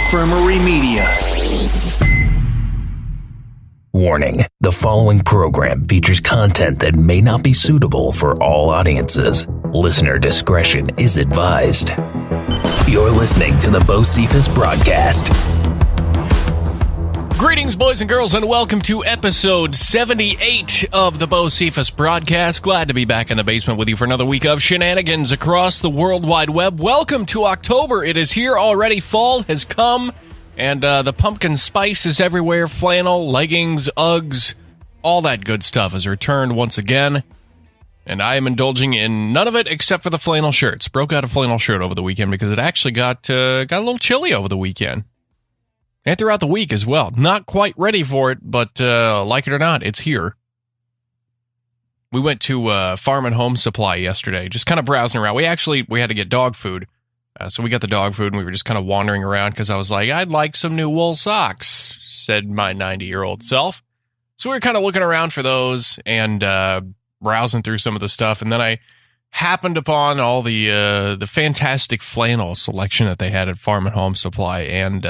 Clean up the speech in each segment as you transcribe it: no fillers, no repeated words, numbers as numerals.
Infirmary Media. Warning, the following program features content that may not be suitable for all audiences. Listener discretion is advised. You're listening to the Beaucephus Broadcast. Greetings, boys and girls, and welcome to episode 78 of the Beaucephus Broadcast. Glad to be back in the basement with you for another week of shenanigans across the World Wide Web. Welcome to October. It is here already. Fall has come, and the pumpkin spice is everywhere. Flannel, leggings, Uggs, all that good stuff has returned once again. And I am indulging in none of it except for the flannel shirts. Broke out a flannel shirt over the weekend because it actually got a little chilly over the weekend. And throughout the week as well. Not quite ready for it, but like it or not, it's here. We went to Farm and Home Supply yesterday, just kind of browsing around. We had to get dog food. So we got the dog food, and we were just kind of wandering around because I was like, I'd like some new wool socks, said my 90-year-old self. So we were kind of looking around for those and browsing through some of the stuff. And then I happened upon all the fantastic flannel selection that they had at Farm and Home Supply. And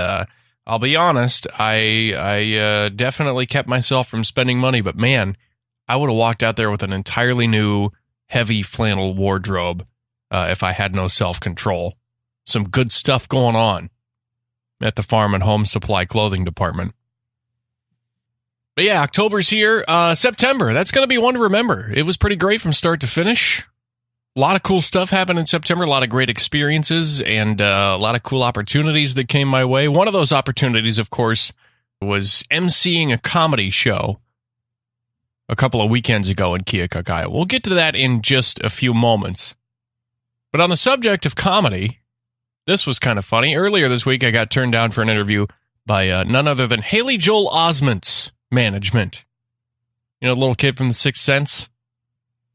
I'll be honest, I definitely kept myself from spending money, but man, I would have walked out there with an entirely new, heavy flannel wardrobe if I had no self-control. Some good stuff going on at the Farm and Home Supply clothing department. But yeah, October's here. September, that's going to be one to remember. It was pretty great from start to finish. A lot of cool stuff happened in September, a lot of great experiences, and a lot of cool opportunities that came my way. One of those opportunities, of course, was emceeing a comedy show a couple of weekends ago in Keokuk, Iowa. We'll get to that in just a few moments. But on the subject of comedy, this was kind of funny. Earlier this week, I got turned down for an interview by none other than Haley Joel Osment's management. You know, the little kid from The Sixth Sense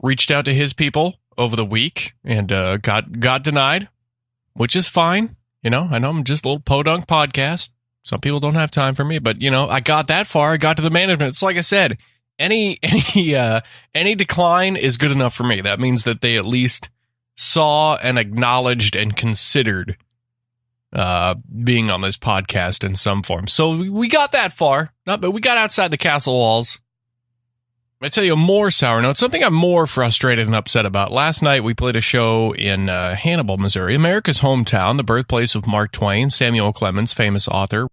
reached out to his people over the week and got denied, which is fine. You know, I know I'm just a little podunk podcast. Some people don't have time for me, but you know, I got that far. I got to the management. It's like I said, any decline is good enough for me. That means that they at least saw and acknowledged and considered being on this podcast in some form. So we got that far, but we got outside the castle walls. I tell you a more sour note, something I'm more frustrated and upset about. Last night, we played a show in Hannibal, Missouri, America's hometown, the birthplace of Mark Twain, Samuel Clemens, famous author.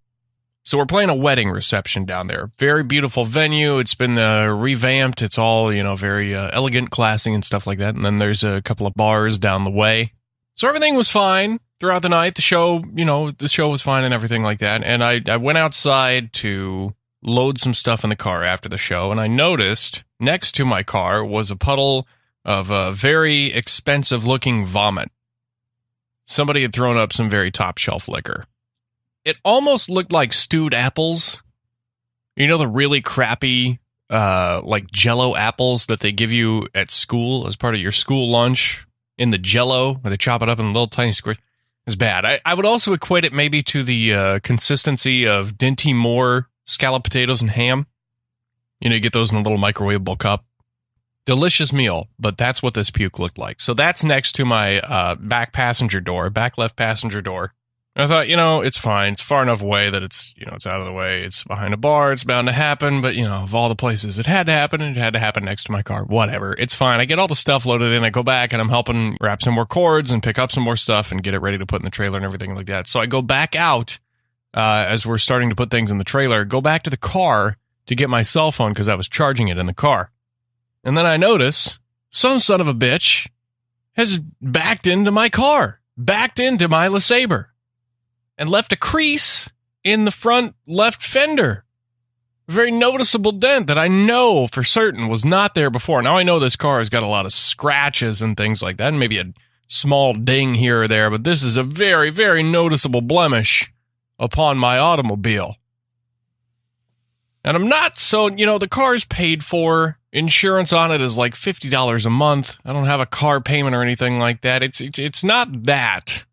So we're playing a wedding reception down there. Very beautiful venue. It's been revamped. It's all, you know, very elegant, classy and stuff like that. And then there's a couple of bars down the way. So everything was fine throughout the night. The show was fine and everything like that. And I went outside to load some stuff in the car after the show, and I noticed next to my car was a puddle of very expensive-looking vomit. Somebody had thrown up some very top-shelf liquor. It almost looked like stewed apples. You know the really crappy, like Jell-O apples that they give you at school as part of your school lunch in the Jell-O, where they chop it up in little tiny squares? It's bad. I would also equate it maybe to the consistency of Dinty Moore scalloped potatoes and ham. You know, you get those in a little microwavable cup. Delicious meal, but that's what this puke looked like. So that's next to my back left passenger door. And I thought, you know, it's fine. It's far enough away that it's, you know, it's out of the way. It's behind a bar. It's bound to happen. But, you know, of all the places it had to happen, it had to happen next to my car. Whatever. It's fine. I get all the stuff loaded in. I go back and I'm helping wrap some more cords and pick up some more stuff and get it ready to put in the trailer and everything like that. So I go back out as we're starting to put things in the trailer, go back to the car to get my cell phone because I was charging it in the car. And then I notice some son of a bitch has backed into my car, backed into my LeSabre, and left a crease in the front left fender. A very noticeable dent that I know for certain was not there before. Now I know this car has got a lot of scratches and things like that, and maybe a small ding here or there, but this is a very, very noticeable blemish upon my automobile. And I'm not, so, you know, the car's paid for. Insurance on it is like $50 a month. I don't have a car payment or anything like that. It's not that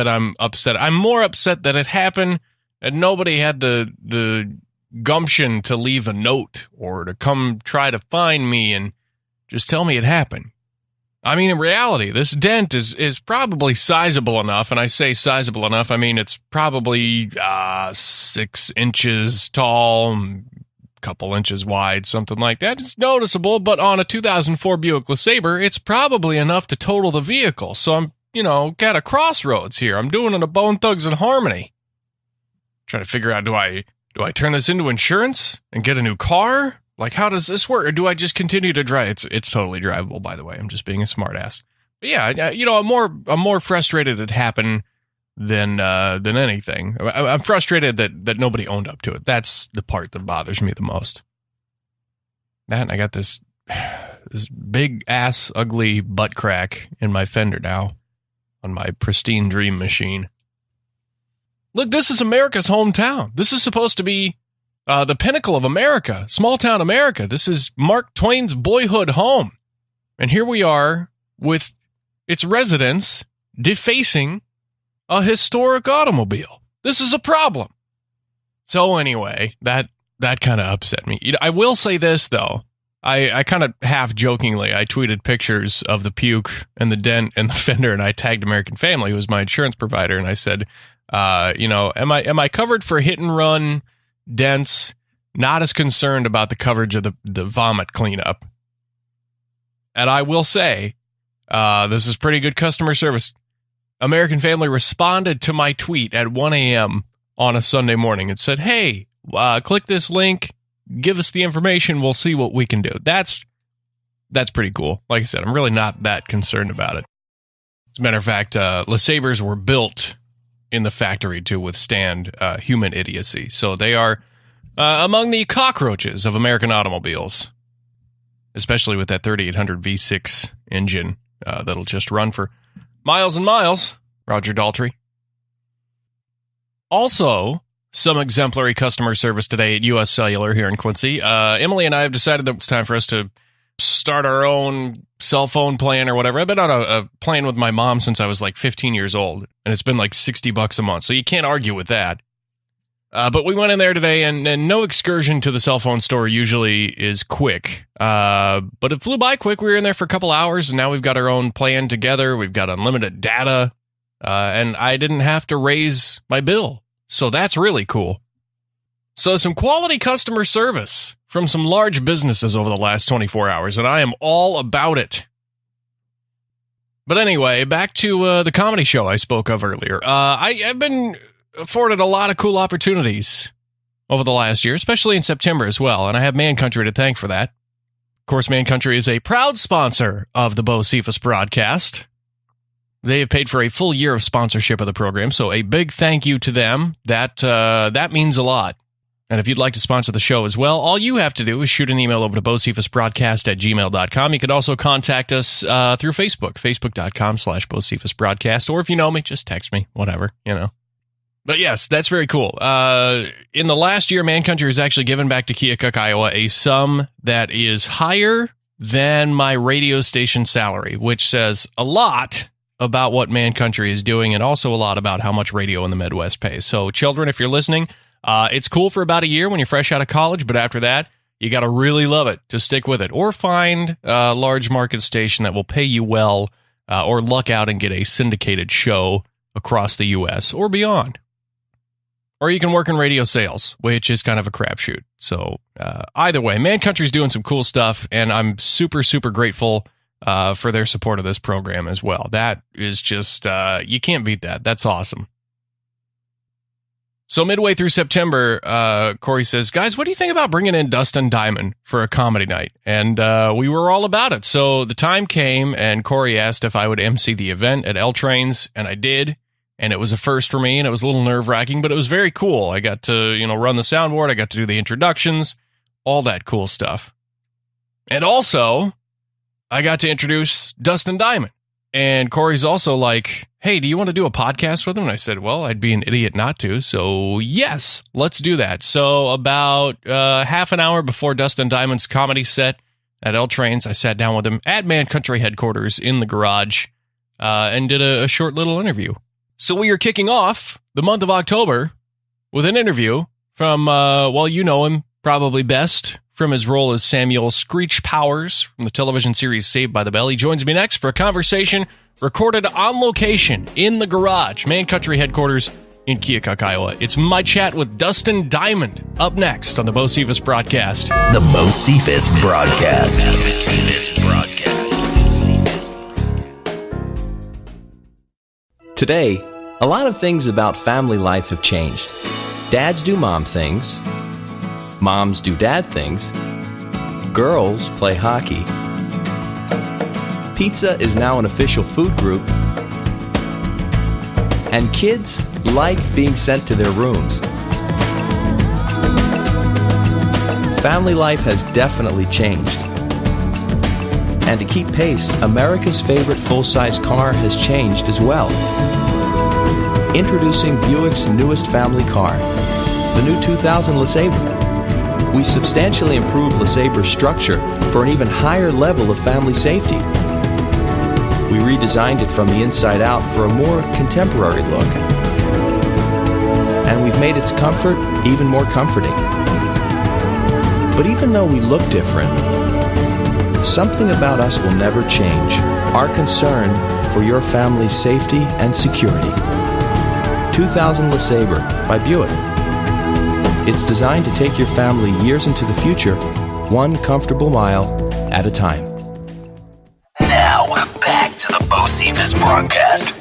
I'm upset. I'm more upset that it happened and nobody had the gumption to leave a note or to come try to find me and just tell me it happened. I mean, in reality, this dent is probably sizable enough, and I say sizable enough, I mean it's probably 6 inches tall, a couple inches wide, something like that. It's noticeable, but on a 2004 Buick LeSabre, it's probably enough to total the vehicle. So I'm, got a crossroads here. I'm doing it a Bone Thugs-n-Harmony. Trying to figure out, do I turn this into insurance and get a new car? Like, how does this work? Or do I just continue to drive? It's totally drivable, by the way. I'm just being a smartass. But yeah, I'm more frustrated it happened than anything. I'm frustrated that nobody owned up to it. That's the part that bothers me the most. That, and I got this big ass ugly butt crack in my fender now on my pristine dream machine. Look, this is America's hometown. This is supposed to be the pinnacle of America, small town America. This is Mark Twain's boyhood home. And here we are with its residents defacing a historic automobile. This is a problem. So anyway, that kind of upset me. I will say this, though. I kind of half jokingly, I tweeted pictures of the puke and the dent and the fender, and I tagged American Family, who was my insurance provider, and I said, am I covered for hit and run dents? Not as concerned about the coverage of the vomit cleanup. And I will say, this is pretty good customer service. American Family responded to my tweet at 1 a.m. on a Sunday morning and said, hey, click this link, give us the information, we'll see what we can do. That's pretty cool. Like I said, I'm really not that concerned about it. As a matter of fact, LeSabres were built in the factory to withstand human idiocy. So they are among the cockroaches of American automobiles, especially with that 3800 V6 engine that'll just run for miles and miles. Roger Daltrey. Also, some exemplary customer service today at U.S. Cellular here in Quincy. Emily and I have decided that it's time for us to start our own cell phone plan or whatever. I've been on a plan with my mom since I was like 15 years old, and it's been like $60 a month, so you can't argue with that. But we went in there today, and no excursion to the cell phone store usually is quick. But it flew by quick. We were in there for a couple hours, and now we've got our own plan together. We've got unlimited data, and I didn't have to raise my bill. So that's really cool. So some quality customer service from some large businesses over the last 24 hours, and I am all about it. But anyway, back to the comedy show I spoke of earlier. I've been afforded a lot of cool opportunities over the last year, especially in September as well, and I have Man Country to thank for that. Of course, Man Country is a proud sponsor of the Beaucephus Broadcast. They have paid for a full year of sponsorship of the program, so a big thank you to them. That means a lot. And if you'd like to sponsor the show as well, all you have to do is shoot an email over to beaucephusbroadcast@gmail.com. You could also contact us through Facebook, facebook.com/BeucephusBroadcast. Or if you know me, just text me, whatever, But yes, that's very cool. In the last year, Man Country has actually given back to Keokuk, Iowa, a sum that is higher than my radio station salary, which says a lot about what Man Country is doing and also a lot about how much radio in the Midwest pays. So, children, if you're listening, it's cool for about a year when you're fresh out of college, but after that, you got to really love it to stick with it, or find a large market station that will pay you well, or luck out and get a syndicated show across the U.S. or beyond. Or you can work in radio sales, which is kind of a crapshoot. So either way, Man Country's doing some cool stuff, and I'm super, super grateful for their support of this program as well. That is just, you can't beat that. That's awesome. So midway through September, Corey says, guys, what do you think about bringing in Dustin Diamond for a comedy night? And we were all about it. So the time came, and Corey asked if I would MC the event at L Trains, and I did. And it was a first for me, and it was a little nerve-wracking, but it was very cool. I got to, run the soundboard. I got to do the introductions, all that cool stuff. And also, I got to introduce Dustin Diamond. And Corey's also like, hey, do you want to do a podcast with him? And I said, well, I'd be an idiot not to. So, yes, let's do that. So about half an hour before Dustin Diamond's comedy set at L Trains, I sat down with him at Man Country headquarters in the garage and did a short little interview. So we are kicking off the month of October with an interview from, you know him probably best from his role as Samuel Screech Powers from the television series Saved by the Bell. He joins me next for a conversation recorded on location in the garage, Man Country headquarters in Keokuk, Iowa. It's my chat with Dustin Diamond up next on the Beaucephus Broadcast. The Beaucephus Broadcast. Today, a lot of things about family life have changed. Dads do mom things. Moms do dad things. Girls play hockey. Pizza is now an official food group. And kids like being sent to their rooms. Family life has definitely changed. And to keep pace, America's favorite full-size car has changed as well. Introducing Buick's newest family car, the new 2000 LeSabre. We substantially improved LeSabre's structure for an even higher level of family safety. We redesigned it from the inside out for a more contemporary look. And we've made its comfort even more comforting. But even though we look different, something about us will never change. Our concern for your family's safety and security. 2000 LeSabre by Buick. It's designed to take your family years into the future, one comfortable mile at a time. Now, back to the Beaucephus Broadcast.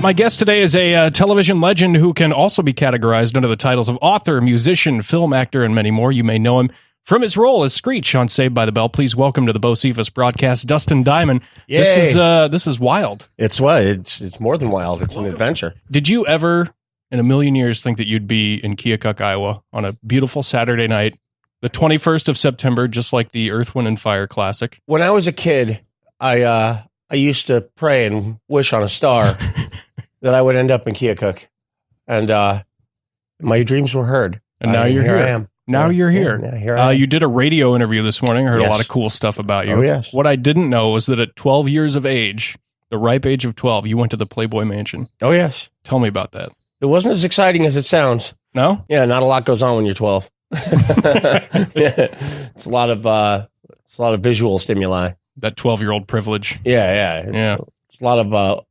My guest today is a television legend who can also be categorized under the titles of author, musician, film actor, and many more. You may know him from his role as Screech on Saved by the Bell. Please welcome to the Beaucephus Broadcast, Dustin Diamond. Yay. This is wild. It's what? It's more than wild. It's an adventure. Did you ever, in a million years, think that you'd be in Keokuk, Iowa, on a beautiful Saturday night, the 21st of September, just like the Earth, Wind, and Fire classic? When I was a kid, I used to pray and wish on a star that I would end up in Keokuk, and my dreams were heard. And now you're here. I am. Now you're here. Yeah, here I am. You did a radio interview this morning. I heard a Yes. lot of cool stuff about you. Oh, yes. What I didn't know was that at 12 years of age, the ripe age of 12, you went to the Playboy Mansion. Oh, yes. Tell me about that. It wasn't as exciting as it sounds. No? Yeah, not a lot goes on when you're 12. Yeah. It's a lot of visual stimuli. That 12-year-old privilege. Yeah. It's a lot of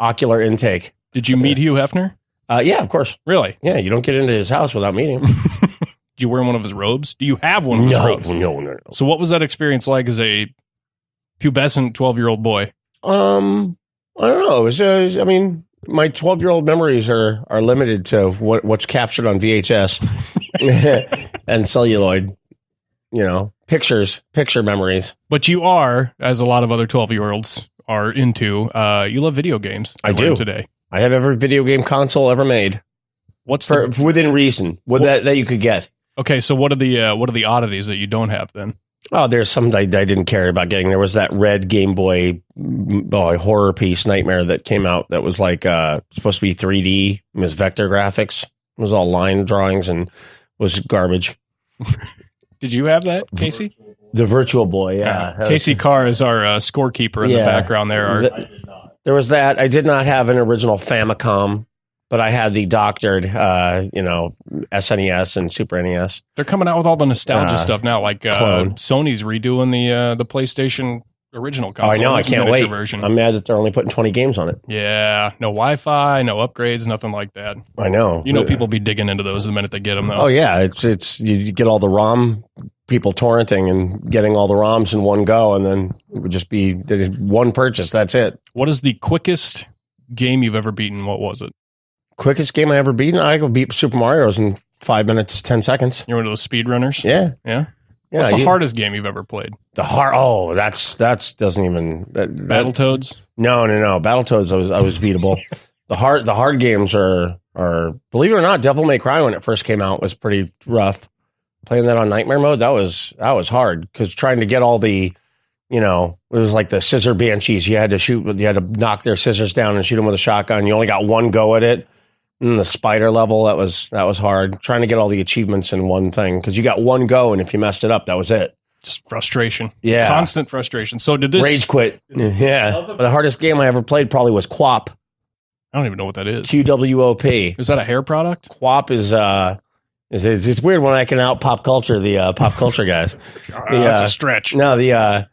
ocular intake. Did you meet Hugh Hefner? Yeah, of course. Really? Yeah, you don't get into his house without meeting him. Did you wear one of his robes? Do you have one of his robes? No. So what was that experience like as a pubescent 12-year-old boy? I don't know. I mean, my 12-year-old memories are limited to what's captured on VHS and celluloid. You know, picture memories. But you are, as a lot of other 12-year-olds are into, you love video games. I do. Today. I have every video game console ever made. What's within reason that you could get? Okay, so what are the oddities that you don't have then? Oh, there's some I didn't care about getting. There was that red Game Boy horror piece Nightmare that came out that was like supposed to be 3D. It was vector graphics. It was all line drawings and was garbage. Did you have that, Casey? The Virtual Boy, yeah. Casey Carr is our scorekeeper in the background there. There was that. I did not have an original Famicom, but I had the doctored, SNES and Super NES. They're coming out with all the nostalgia stuff now, like clone. Sony's redoing the PlayStation original console. Oh, I know. I can't wait. Version. I'm mad that they're only putting 20 games on it. Yeah. No Wi-Fi, no upgrades, nothing like that. I know. You know people be digging into those the minute they get them, though. Oh, yeah. It's you get all the ROM people torrenting and getting all the ROMs in one go, and then it would just be one purchase. That's it. What is the quickest game you've ever beaten? What was it? Quickest game I ever beaten? I could beat Super Mario's in 5 minutes, 10 seconds. You're one of those speedrunners? Yeah. Yeah? What's the hardest game you've ever played? That's doesn't even... Battletoads? No. Battletoads, I was beatable. The hard games are, believe it or not, Devil May Cry when it first came out was pretty rough. Playing that on Nightmare mode, that was hard, because trying to get all the, it was like the scissor banshees. You had to knock their scissors down and shoot them with a shotgun. You only got one go at it. And the spider level, that was hard. Trying to get all the achievements in one thing, because you got one go, and if you messed it up, that was it. Just frustration. Yeah. Constant frustration. So did this... Rage quit. Yeah. But the hardest game I ever played probably was QWOP. I don't even know what that is. QWOP. Is that a hair product? QWOP is It's weird when I can out pop culture the pop culture guys. That's a stretch. No, the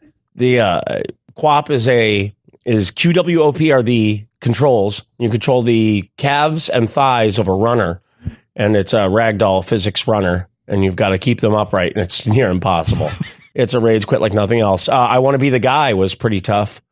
QWOP is QWOP are the controls. You control the calves and thighs of a runner, and it's a ragdoll physics runner, and you've got to keep them upright, and it's near impossible. It's a rage quit like nothing else. I Want to Be the Guy was pretty tough.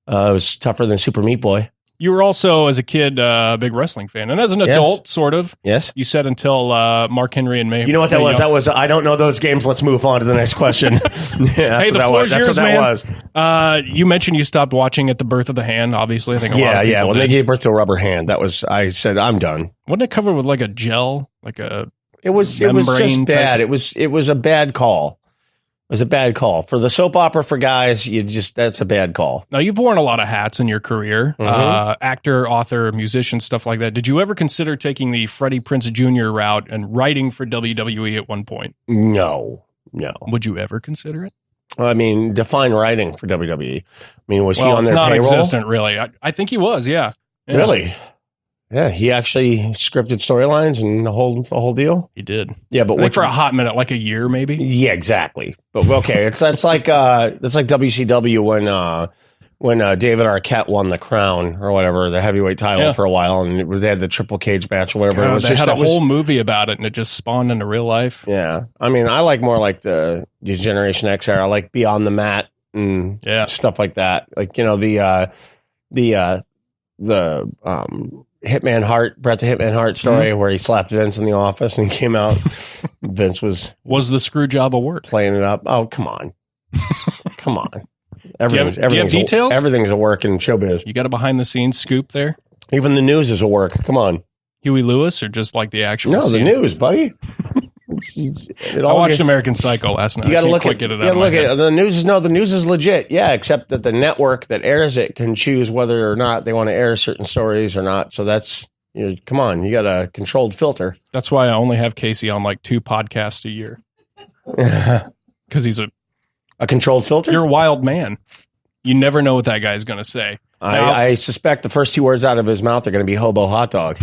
It was tougher than Super Meat Boy. You were also, as a kid, a big wrestling fan. And as an adult, sort of. Yes. You said until Mark Henry and May. You know what that was? That was, I don't know those games. Let's move on to the next question. Hey, the floor's yours, man. You mentioned you stopped watching at the birth of the hand, obviously. I think a lot of people when did. they gave birth to a rubber hand, I said, I'm done. Wasn't it covered with like a gel? It was just bad. It was a bad call. It was a bad call. For the soap opera for guys, that's a bad call. Now, you've worn a lot of hats in your career. Actor, author, musician, stuff like that. Did you ever consider taking the Freddie Prinze Jr. route and writing for WWE at one point? No. Would you ever consider it? I mean, define writing for WWE. I mean, was he on their payroll? It's not existent, really. I think he was, yeah. Really? Yeah, he actually scripted storylines and the whole deal. He did. Yeah, but for a hot minute, like a year, maybe. Yeah, exactly. But okay, that's like WCW when David Arquette won the crown or whatever, the heavyweight title for a while, and they had the triple cage match or whatever. God, they had a whole movie about it, and it just spawned into real life. Yeah, I mean, I like more like the Generation X era, like Beyond the Mat and stuff like that. Like the Hitman Hart, Bret the Hitman Hart story where he slapped Vince in the office and he came out. Vince was the screw job a word? Playing it up. Oh, come on. Come on. Do you have details? Everything's a work in showbiz. You got a behind the scenes scoop there? Even the news is a work. Come on. Huey Lewis or just like the actual scene? The news, buddy. I watched American Psycho last night. You got to look at the news. The news is legit. Yeah, except that the network that airs it can choose whether or not they want to air certain stories or not. So that's come on, you got a controlled filter. That's why I only have Casey on like 2 podcasts a year because he's a controlled filter. You're a wild man. You never know what that guy's going to say. I suspect the first 2 words out of his mouth are going to be hobo hot dog.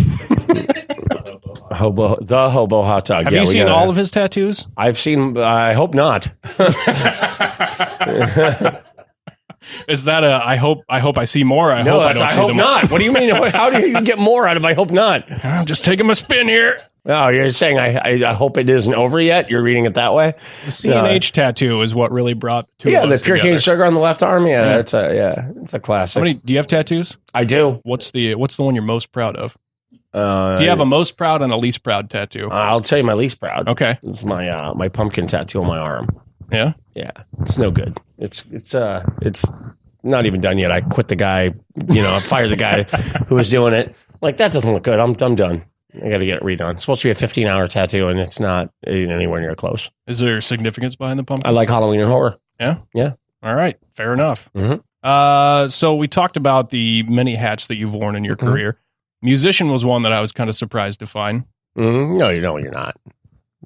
The hobo hot dog. Have you seen all of his tattoos? I've seen. I hope not. Is that I hope I see more? I hope not. What do you mean? How do you get more out of I hope not? I'm just taking a spin here. Oh, you're saying I hope it isn't over yet? You're reading it that way? The CNH tattoo is what really brought two of us the pure together. cane sugar on the left arm. Yeah, it's a classic. How many do you have tattoos? I do. What's the one you're most proud of? Do you have a most proud and a least proud tattoo? I'll tell you my least proud. Okay. It's my my pumpkin tattoo on my arm. Yeah? Yeah. It's no good. It's not even done yet. I quit the guy, I fired the guy who was doing it. Like, that doesn't look good. I'm done. I got to get it redone. It's supposed to be a 15-hour tattoo, and it's not anywhere near close. Is there significance behind the pumpkin? I like Halloween and horror. Yeah? Yeah. All right. Fair enough. Mm-hmm. So we talked about the many hats that you've worn in your career. Musician was one that I was kind of surprised to find. No, you're not.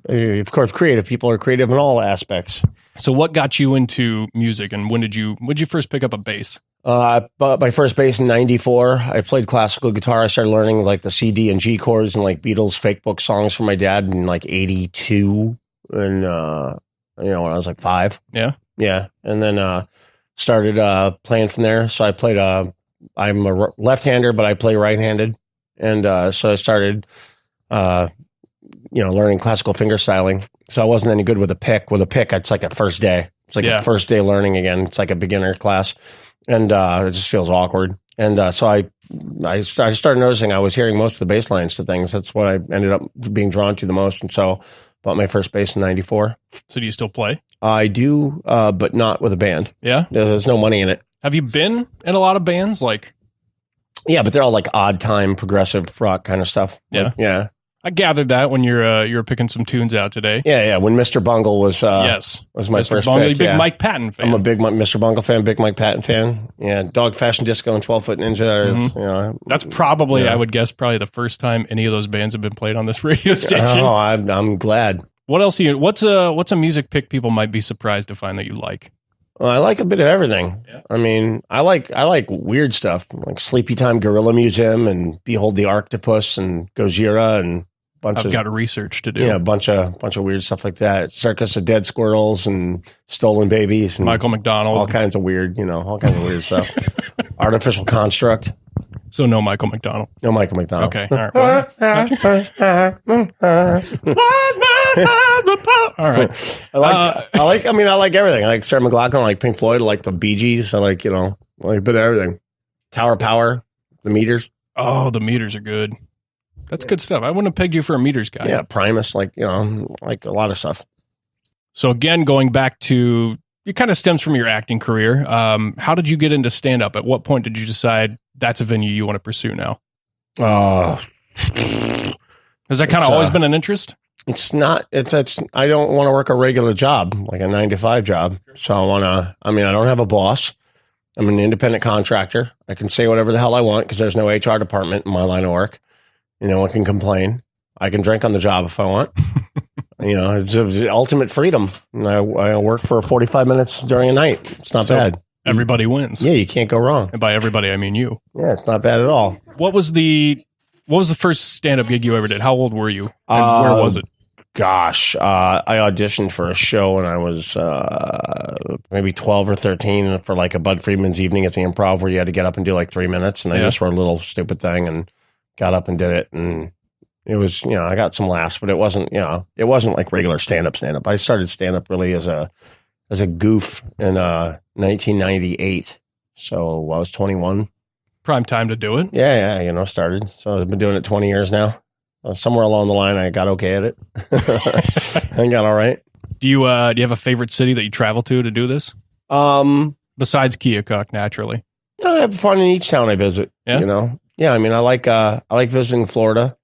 Of course, creative people are creative in all aspects. So what got you into music, and when did you first pick up a bass? I bought my first bass in '94. I played classical guitar. I started learning like the C, D, and G chords and like Beatles fake book songs from my dad in like '82, and when I was like 5. Yeah, and then started playing from there. So I played. I'm a left-hander, but I play right-handed, and so I started, learning classical finger styling. So I wasn't any good with a pick. With a pick, it's like a first day. It's like a first day learning again. It's like a beginner class, and it just feels awkward. And so I started noticing I was hearing most of the bass lines to things. That's what I ended up being drawn to the most. And so bought my first bass in '94. So do you still play? I do, but not with a band. Yeah? There's no money in it. Have you been in a lot of bands? Yeah, but they're all like odd time, progressive rock kind of stuff. Yeah. Yeah. I gathered that when you're picking some tunes out today. Yeah. When Mr. Bungle was my Mr. first Bungle, pick. Big Mike Patton fan. I'm a big Mr. Bungle fan, big Mike Patton fan. Yeah, Dog Fashion Disco and 12 Foot Ninja. That's probably, I would guess, probably the first time any of those bands have been played on this radio station. Oh, I'm glad. What else? What's a music pick people might be surprised to find that you like? Well, I like a bit of everything. Yeah. I mean, I like weird stuff like Sleepy Time Gorilla Museum and Behold the Arctopus and Gojira and I've got research to do. Yeah, a bunch of weird stuff like that. Circus of dead squirrels and stolen babies and Michael McDonald. all kinds of weird stuff. Artificial construct. So no Michael McDonald. No Michael McDonald. Okay. All right. All right. I like everything. I like Sarah McLachlan. I like Pink Floyd. I like the Bee Gees. I like a bit of everything. Tower Power. The Meters. Oh, the Meters are good. That's good stuff. I wouldn't have pegged you for a Meters guy. Yeah, Primus. Like a lot of stuff. So again, going back to, it kind of stems from your acting career. How did you get into stand-up? At what point did you decide that's a venue you want to pursue now? Has that kind of always been an interest? It's not. It's. I don't want to work a regular job, like a 9-to-5 job. So I don't have a boss. I'm an independent contractor. I can say whatever the hell I want because there's no HR department in my line of work. No one can complain. I can drink on the job if I want. It's ultimate freedom. I work for 45 minutes during a night. It's not bad. Everybody wins. Yeah, you can't go wrong. And by everybody, I mean you. Yeah, it's not bad at all. What was the first stand-up gig you ever did? How old were you? And where was it? Gosh, I auditioned for a show when I was maybe 12 or 13 for like a Bud Friedman's evening at the Improv where you had to get up and do like 3 minutes. And I just wrote a little stupid thing and got up and did it. And it was, I got some laughs, but it wasn't like regular stand-up. I started stand-up really as a goof in 1998. So I was 21. Prime time to do it. Yeah, started. So I've been doing it 20 years now. Somewhere along the line, I got okay at it. I got all right. Do you have a favorite city that you travel to do this? Besides Keokuk, naturally. I have fun in each town I visit. Yeah. Yeah. I mean, I like visiting Florida.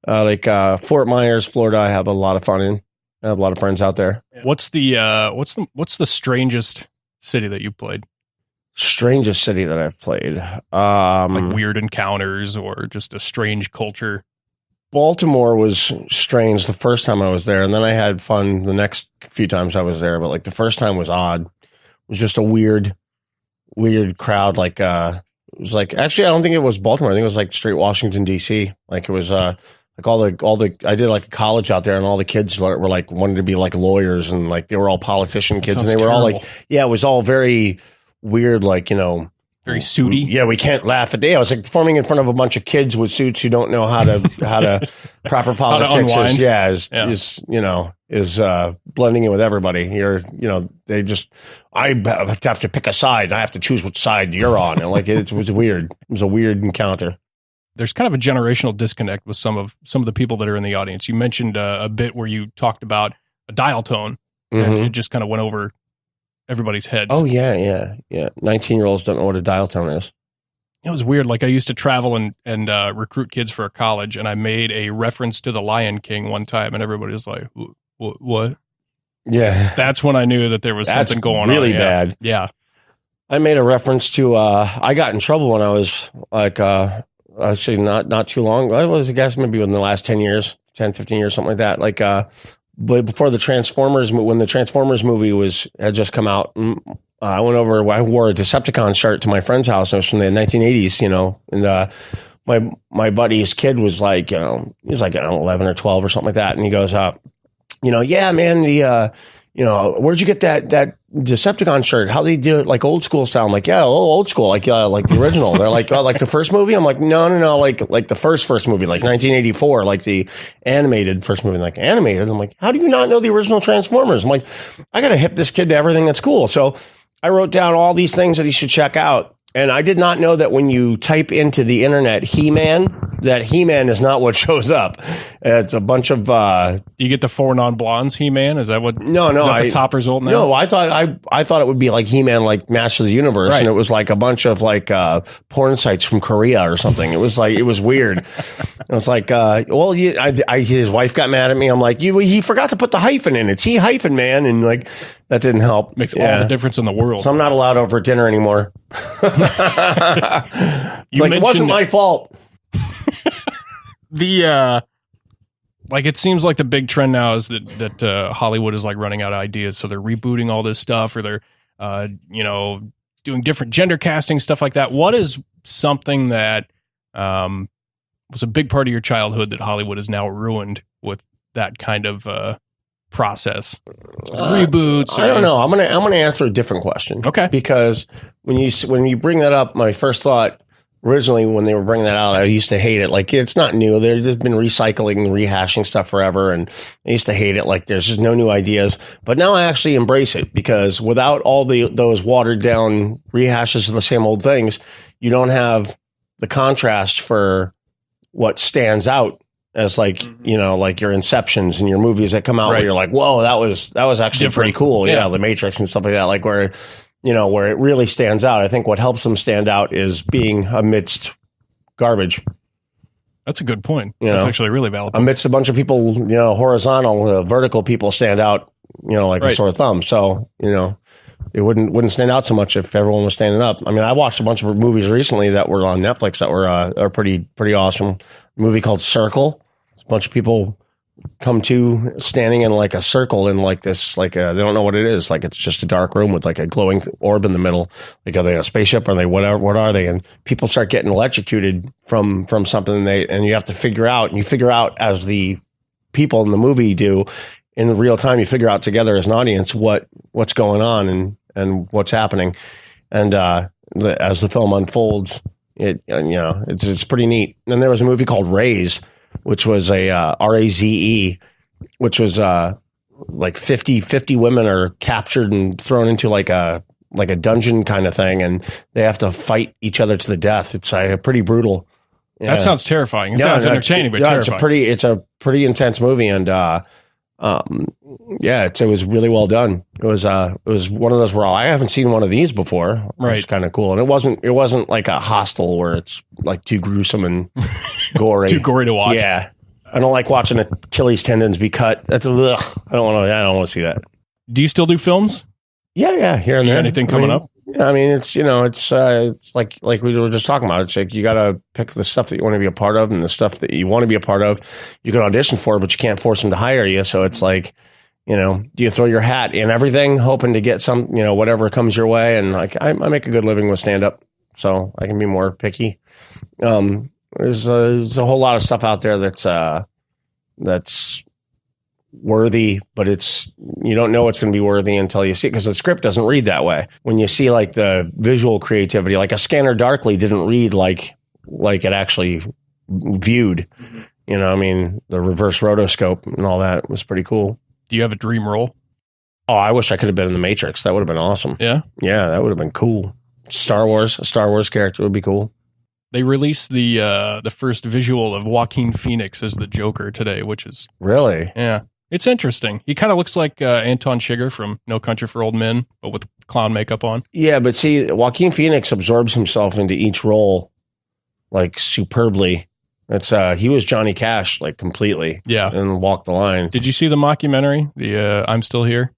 Fort Myers, Florida. I have a lot of fun in. I have a lot of friends out there. What's the strangest city that you played? Strangest city that I've played. Like weird encounters or just a strange culture. Baltimore was strange the first time I was there, and then I had fun the next few times I was there. But like the first time was odd. It was just a weird crowd. Like it was like, actually, I don't think it was Baltimore. I think it was like straight Washington D.C. Like it was like all the I did like a college out there, and all the kids were like wanted to be like lawyers, and like they were all politician kids, and they were all like, it was all very weird, like very suity. Yeah, we can't laugh at day. I was like performing in front of a bunch of kids with suits who don't know how to proper politics is blending in with everybody. I have to pick a side. I have to choose which side you're on. And like it was weird. It was a weird encounter. There's kind of a generational disconnect with some of the people that are in the audience. You mentioned a bit where you talked about a dial tone, and it just kind of went over everybody's heads. Oh, yeah. 19-year-olds don't know what a dial tone is. It was weird. Like I used to travel and recruit kids for a college, and I made a reference to the Lion King one time, and everybody was like, what? Yeah. That's when I knew that there was something going on. Really bad. Yeah. I made a reference to, I got in trouble when I was like, actually not too long. I guess maybe in the last 10 years, 10, 15 years, something like that. Like, but before the Transformers, when the Transformers movie had just come out, I went over. I wore a Decepticon shirt to my friend's house. It was from the 1980s, and my buddy's kid was like, he's like 11 or 12 or something like that, and he goes, yeah, man, where'd you get that Decepticon shirt? How they do it, like old school style? I'm like, yeah, old school, like the original. They're like, like the first movie. I'm like, no, like the first movie, like 1984, like the animated first movie, like animated. I'm like, how do you not know the original Transformers? I'm like, I gotta hip this kid to everything that's cool. So I wrote down all these things that he should check out. And I did not know that when you type into the internet He-Man, that He-Man is not what shows up. It's a bunch of... Do you get the 4 non-blondes He-Man? Is that what... No, is that the top result now? No, I thought it would be like He-Man, like Master of the Universe, right. And it was like a bunch of like porn sites from Korea or something. It was weird. It was like, his wife got mad at me. I'm like, he forgot to put the hyphen in. It's He-hyphen, man. And like, that didn't help. Makes all the difference in the world. So I'm not allowed over at dinner anymore. It wasn't my fault. It seems like the big trend now is that Hollywood is like running out of ideas, so they're rebooting all this stuff, or they're doing different gender casting, stuff like that. What is something that was a big part of your childhood that Hollywood has now ruined with that kind of process? Reboots? I don't know. I'm gonna answer a different question. Okay. Because when you bring that up, my first thought originally when they were bringing that out, I used to hate it. Like, it's not new. They've been recycling and rehashing stuff forever, and I used to hate it. Like, there's just no new ideas. But now I actually embrace it, because without all those watered down rehashes of the same old things, you don't have the contrast for what stands out as, like, you know, like your Inceptions and your movies that come out where you're like, whoa, that was actually Different. pretty cool. Yeah, The Matrix and stuff like that. Like, where, you know, where it really stands out. I think what helps them stand out is being amidst garbage. That's a good point. You That's know, actually a really valid point. Amidst a bunch of people, you know, horizontal, vertical people stand out, you know, like a sore thumb. So, you know, it wouldn't stand out so much if everyone was standing up. I mean, I watched a bunch of movies recently that were on Netflix that were are pretty awesome. A movie called Circle. A bunch of people come to standing in like a circle in like this, like they don't know what it is. Like, it's just a dark room with like a glowing orb in the middle. Like, are they a spaceship? Are they whatever? What are they? And people start getting electrocuted from something, and you have to figure out, and you figure out as the people in the movie do in the real time. You figure out together as an audience what's going on and what's happening. And as the film unfolds, it's pretty neat. And then there was a movie called Raze, which was a RAZE, which was like 50 women are captured and thrown into like a dungeon kind of thing, and they have to fight each other to the death. It's pretty brutal. Yeah. That sounds terrifying. It sounds entertaining, but terrifying. It's a pretty intense movie, and it was really well done. It was one of those where I haven't seen one of these before. Right. It's kind of cool, and it wasn't like a Hostel where it's like too gruesome and gory, too gory to watch. Yeah, I don't like watching Achilles tendons be cut. That's I don't want to see that. Do you still do films? Yeah, here and there. Anything coming up? I mean, it's like we were just talking about. It's like you got to pick the stuff that you want to be a part of, and the stuff that you want to be a part of, you can audition for, but you can't force them to hire you. So it's like, you know, do you throw your hat in everything, hoping to get some, you know, whatever comes your way? And like, I make a good living with stand up, so I can be more picky. There's a whole lot of stuff out there that's worthy, but you don't know it's going to be worthy until you see it, because the script doesn't read that way. When you see like the visual creativity, like A Scanner Darkly didn't read like it actually viewed. Mm-hmm. You know, I mean, the reverse rotoscope and all that was pretty cool. Do you have a dream role? Oh, I wish I could have been in The Matrix. That would have been awesome. Yeah, that would have been cool. A Star Wars character would be cool. They released the first visual of Joaquin Phoenix as the Joker today, which is really, yeah. It's interesting. He kind of looks like Anton Chigurh from No Country for Old Men, but with clown makeup on. Yeah, but see, Joaquin Phoenix absorbs himself into each role like superbly. It's he was Johnny Cash like completely. Yeah, and walked the line. Did you see the mockumentary? The I'm Still Here.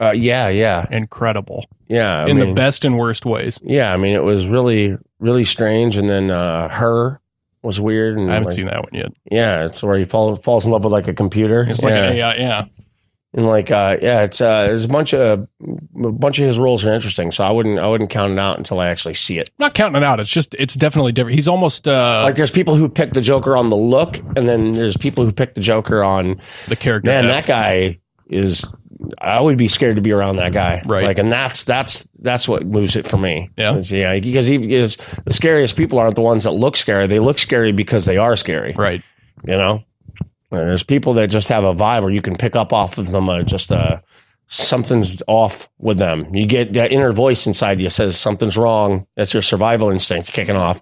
Yeah, incredible. Yeah, in the best and worst ways. Yeah, I mean, it was really, really strange. And then Her was weird. And I haven't seen that one yet. Yeah, it's where he falls in love with like a computer. It's like an AI, yeah. And like, it's there's a bunch of his roles are interesting. So I wouldn't count it out until I actually see it. I'm not counting it out. It's definitely different. He's almost like there's people who pick the Joker on the look, and then there's people who pick the Joker on the character. Man, that guy is. I would be scared to be around that guy. Right. Like, and that's what moves it for me. Yeah. Yeah. Because the scariest people aren't the ones that look scary. They look scary because they are scary. Right. You know, and there's people that just have a vibe where you can pick up off of them. Something's off with them. You get that inner voice inside you says something's wrong. That's your survival instinct kicking off.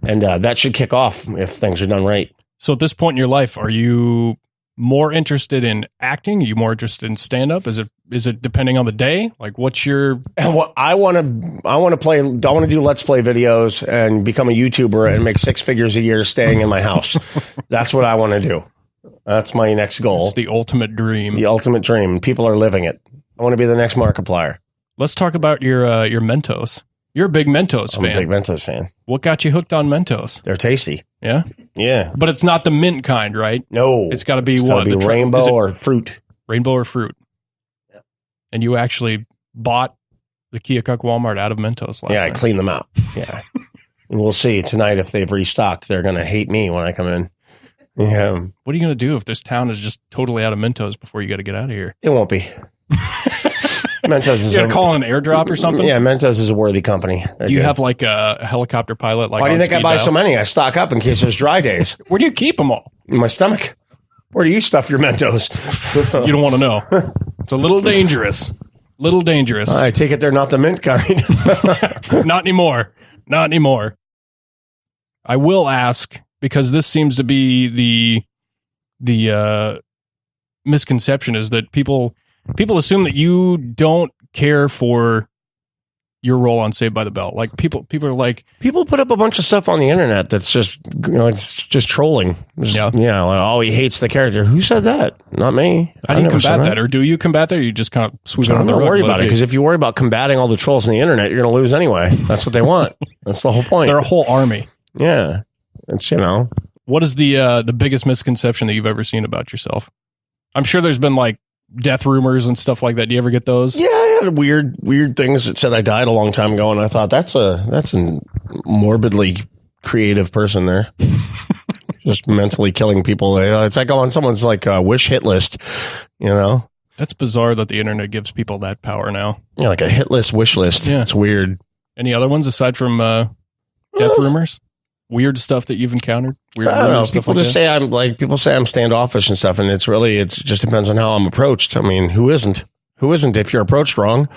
And that should kick off if things are done right. So at this point in your life, are you more interested in acting? Are you more interested in stand-up? Is it depending on the day? Like, what's your? And what I want to do let's play videos and become a YouTuber and make 6 figures a year staying in my house. That's what I want to do. That's my next goal. It's the ultimate dream. The ultimate dream. People are living it. I want to be the next Markiplier. Let's talk about your Mentos. You're a big Mentos fan. I'm a big Mentos fan. What got you hooked on Mentos? They're tasty. Yeah? Yeah. But it's not the mint kind, right? No. It's got to be what? Gotta be rainbow or fruit. Rainbow or fruit. Yeah. And you actually bought the Keokuk Walmart out of Mentos last night. I cleaned them out. Yeah. And we'll see tonight if they've restocked. They're going to hate me when I come in. Yeah. What are you going to do if this town is just totally out of Mentos before you got to get out of here? It won't be. Mentos is you got to call an airdrop or something? Yeah, Mentos is a worthy company. Do you have like a helicopter pilot? Like, why do you think I buy so many? I stock up in case there's dry days. Where do you keep them all? In my stomach. Where do you stuff your Mentos? You don't want to know. It's a little dangerous. I take it they're not the mint kind. Not anymore. I will ask, because this seems to be the misconception, is that people assume that you don't care for your role on Saved by the Bell. Like people are like, people put up a bunch of stuff on the internet that's just, it's just trolling. Like, oh, he hates the character. Who said that? Not me. How do you combat that? Or do you combat that? Or you just kind of sweep it under the rug? Don't worry about it, because if you worry about combating all the trolls on the internet, you're going to lose anyway. That's what they want. That's the whole point. They're a whole army. Yeah. It's, What is the biggest misconception that you've ever seen about yourself? I'm sure there's been like death rumors and stuff like that. Do you ever get those? Yeah, I had weird things that said I died a long time ago, and I thought that's a morbidly creative person there. Just mentally killing people. It's like on someone's like wish hit list, That's bizarre that the internet gives people that power now. Yeah, like a hit list, wish list. Yeah, it's weird. Any other ones aside from death rumors? Weird stuff that you've encountered? Weird I don't know. People just say I'm standoffish and stuff, and it just depends on how I'm approached. I mean, who isn't? Who isn't if you're approached wrong?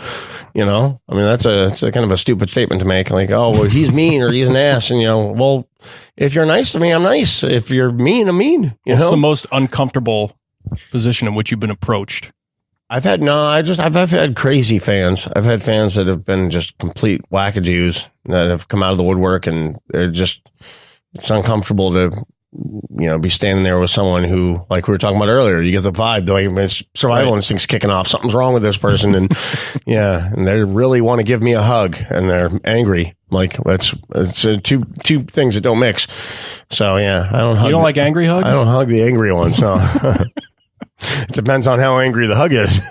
I mean, that's a kind of a stupid statement to make. Like, oh, well, he's mean or he's an ass, and well, if you're nice to me, I'm nice. If you're mean, I'm mean. What's the most uncomfortable position in which you've been approached? I've had crazy fans. I've had fans that have been just complete wackadoos that have come out of the woodwork, and it's uncomfortable to, be standing there with someone who, like we were talking about earlier, you get the vibe, it's survival instinct's kicking off. Something's wrong with this person. And and they really want to give me a hug, and they're angry. Like it's two things that don't mix. So I don't hug. You don't like angry hugs? I don't hug the angry ones. No. It depends on how angry the hug is.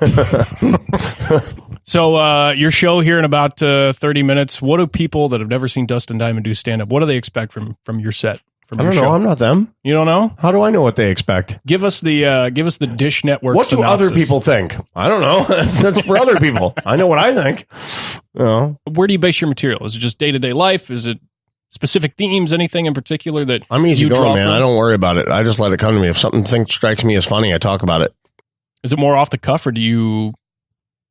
So your show here in about 30 minutes, what do people that have never seen Dustin Diamond do stand-up, what do they expect from your set? I don't know. I'm not them. You don't know? How do I know what they expect? Give us the Dish Network What synopsis. do other people think? I don't know. That's for other people. I know what I think. Where do you base your material? Is it just day-to-day life? Is it specific themes, anything in particular that I'm easy going, man. I don't worry about it. I just let it come to me. If something strikes me as funny, I talk about it. Is it more off the cuff, or do you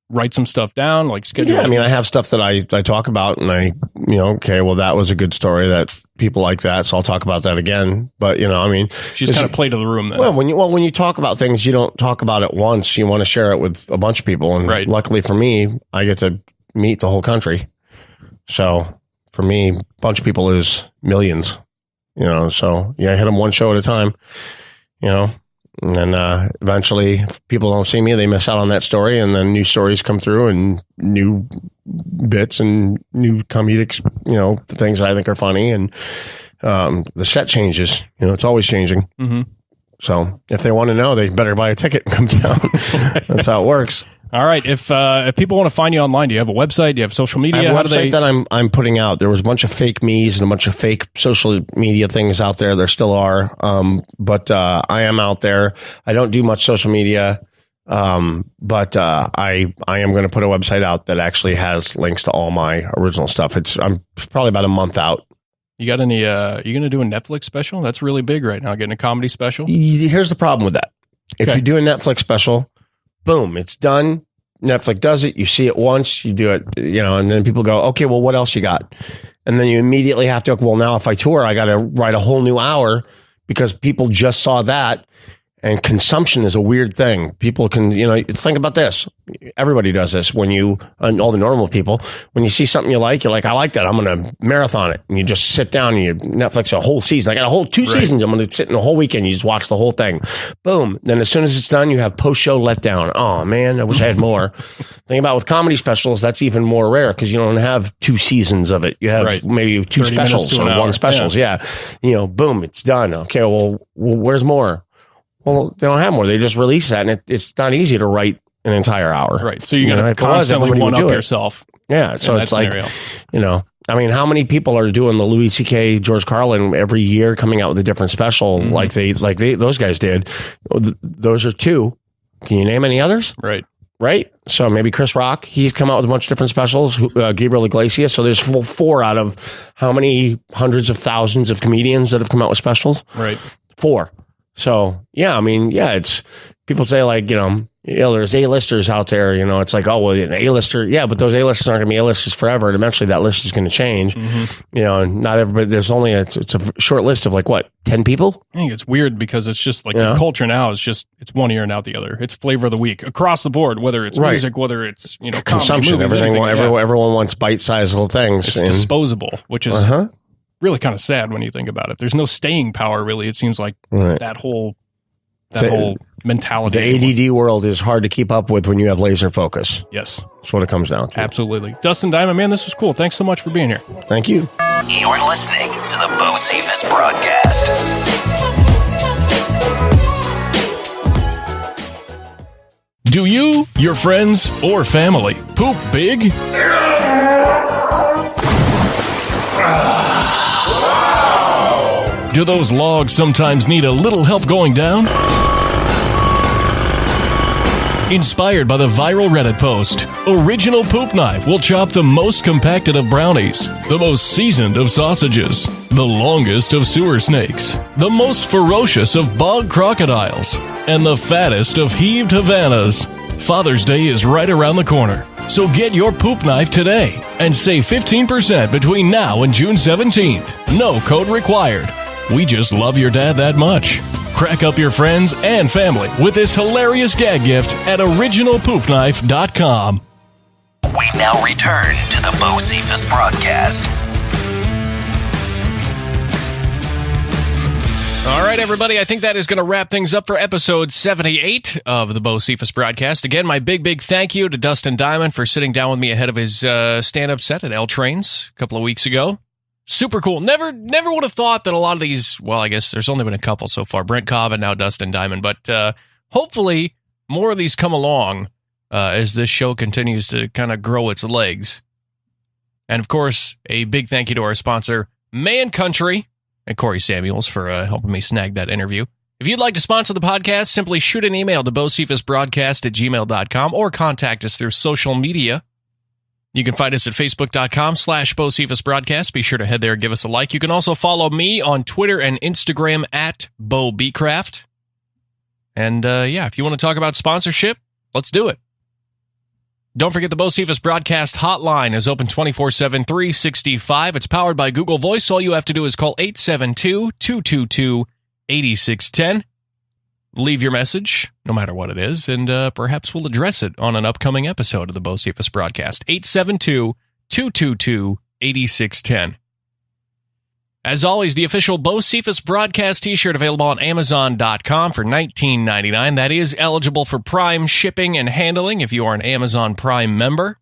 write some stuff down, like schedule? Yeah, I mean, I have stuff that I talk about, and okay, well, that was a good story that people like that, so I'll talk about that again. But I mean, she's kind of play to the room then. Well, when you talk about things, you don't talk about it once. You want to share it with a bunch of people, and luckily for me, I get to meet the whole country. So for me, a bunch of people is millions. So I hit them one show at a time. And then eventually, if people don't see me, they miss out on that story, and then new stories come through, and new bits and new comedic, things that I think are funny, and the set changes. It's always changing. Mm-hmm. So if they want to know, they better buy a ticket and come down. That's how it works. All right. If people want to find you online, do you have a website? Do you have social media? I have a website that I'm putting out. There was a bunch of fake me's and a bunch of fake social media things out there. There still are. But I am out there. I don't do much social media. But I am going to put a website out that actually has links to all my original stuff. I'm probably about a month out. You got any, you going to do a Netflix special? That's really big right now, getting a comedy special. Here's the problem with that. If you do a Netflix special, boom, it's done. Netflix does it. You see it once, you do it, and then people go, okay, well, what else you got? And then you immediately have to, well, now if I tour, I got to write a whole new hour because people just saw that. And consumption is a weird thing. People can, think about this. Everybody does this and all the normal people, when you see something you like, you're like, I like that. I'm going to marathon it. And you just sit down and you Netflix a whole season. I got a whole 2 seasons. I'm going to sit in a whole weekend. You just watch the whole thing. Boom. Then as soon as it's done, you have post-show letdown. Oh man, I wish I had more. Thing about with comedy specials, that's even more rare because you don't have 2 seasons of it. You have maybe 2 specials or 1 specials. Yeah. Boom, it's done. Okay. Well, where's more? Well, they don't have more. They just release that, and it's not easy to write an entire hour. Right. So you're going to constantly one-up yourself. Yeah. So it's like, I mean, how many people are doing the Louis C.K. George Carlin every year, coming out with a different special like those guys did? Those are 2. Can you name any others? Right. So maybe Chris Rock, he's come out with a bunch of different specials. Gabriel Iglesias. So there's 4 out of how many hundreds of thousands of comedians that have come out with specials? Right. 4. So yeah, I mean, yeah, it's people say like, there's A-listers out there, it's like, oh, well, an A-lister. Yeah, but those A-listers aren't going to be A-listers forever. And eventually that list is going to change. And not everybody, there's only it's a short list of like, what, 10 people? I think it's weird because it's just like the culture now is just, it's one ear and out the other. It's flavor of the week across the board, whether it's music, whether it's, consumption, comedy, movies, everyone wants bite-sized little things. It's disposable, which is really kind of sad when you think about it. There's no staying power, really. It seems like that whole mentality. The ADD world is hard to keep up with when you have laser focus. Yes. That's what it comes down to. Absolutely. Dustin Diamond, man, this was cool. Thanks so much for being here. Thank you. You're listening to the Beaucephus Broadcast. Do you, your friends, or family poop big? Do those logs sometimes need a little help going down? Inspired by the viral Reddit post, Original Poop Knife will chop the most compacted of brownies, the most seasoned of sausages, the longest of sewer snakes, the most ferocious of bog crocodiles, and the fattest of heaved Havanas. Father's Day is right around the corner, so get your poop knife today and save 15% between now and June 17th. No code required. We just love your dad that much. Crack up your friends and family with this hilarious gag gift at originalpoopknife.com. We now return to the Beaucephus Broadcast. All right, everybody, I think that is going to wrap things up for episode 78 of the Beaucephus Broadcast. Again, my big thank you to Dustin Diamond for sitting down with me ahead of his stand-up set at L Trains a couple of weeks ago. Super cool. Never would have thought that a lot of these, well, I guess there's only been a couple so far, Brent Cobb and now Dustin Diamond, but hopefully more of these come along as this show continues to kind of grow its legs. And of course, a big thank you to our sponsor, Man Country, and Corey Samuels for helping me snag that interview. If you'd like to sponsor the podcast, simply shoot an email to beaucephusbroadcast@gmail.com or contact us through social media. You can find us at facebook.com/BeaucephusBroadcast. Be sure to head there and give us a like. You can also follow me on Twitter and Instagram at BeauBcraft. And if you want to talk about sponsorship, let's do it. Don't forget the Beaucephus Broadcast hotline is open 24/7, 365. It's powered by Google Voice. All you have to do is call 872-222-8610. Leave your message, no matter what it is, and perhaps we'll address it on an upcoming episode of the Beaucephus Broadcast. 872-222-8610. As always, the official Beaucephus Broadcast t-shirt available on Amazon.com for $19.99. That is eligible for Prime shipping and handling if you are an Amazon Prime member.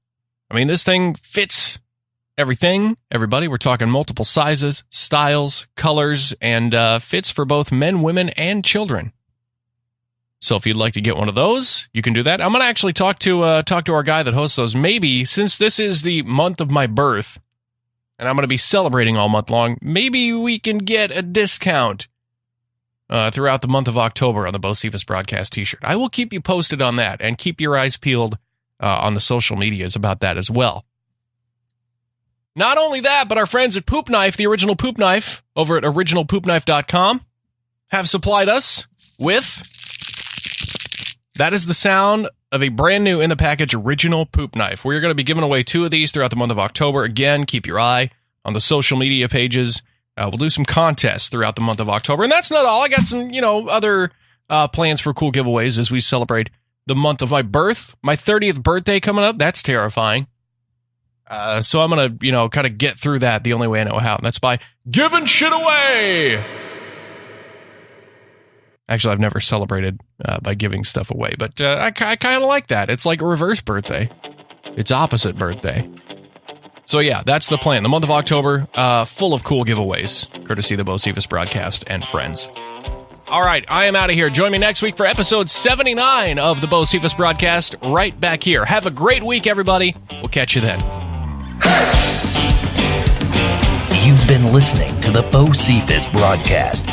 I mean, this thing fits everything, everybody. We're talking multiple sizes, styles, colors, and fits for both men, women, and children. So if you'd like to get one of those, you can do that. I'm going to actually talk to our guy that hosts those. Maybe, since this is the month of my birth, and I'm going to be celebrating all month long, maybe we can get a discount throughout the month of October on the Beaucephus Broadcast t-shirt. I will keep you posted on that, and keep your eyes peeled on the social medias about that as well. Not only that, but our friends at Poop Knife, the Original Poop Knife, over at originalpoopknife.com, have supplied us with... That is the sound of a brand new in the package Original Poop Knife. We're going to be giving away 2 of these throughout the month of October. Again, keep your eye on the social media pages. We'll do some contests throughout the month of October. And that's not all. I got some, other plans for cool giveaways as we celebrate the month of my birth. My 30th birthday coming up. That's terrifying. So I'm going to, kind of get through that the only way I know how. And that's by giving shit away. Actually, I've never celebrated by giving stuff away, but I kind of like that. It's like a reverse birthday. It's opposite birthday. So yeah, that's the plan. The month of October, full of cool giveaways, courtesy of the Beaucephus Broadcast and friends. All right, I am out of here. Join me next week for episode 79 of the Beaucephus Broadcast right back here. Have a great week, everybody. We'll catch you then. Hey! You've been listening to the Beaucephus Broadcast.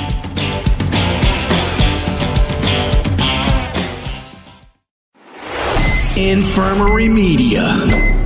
Infirmary Media.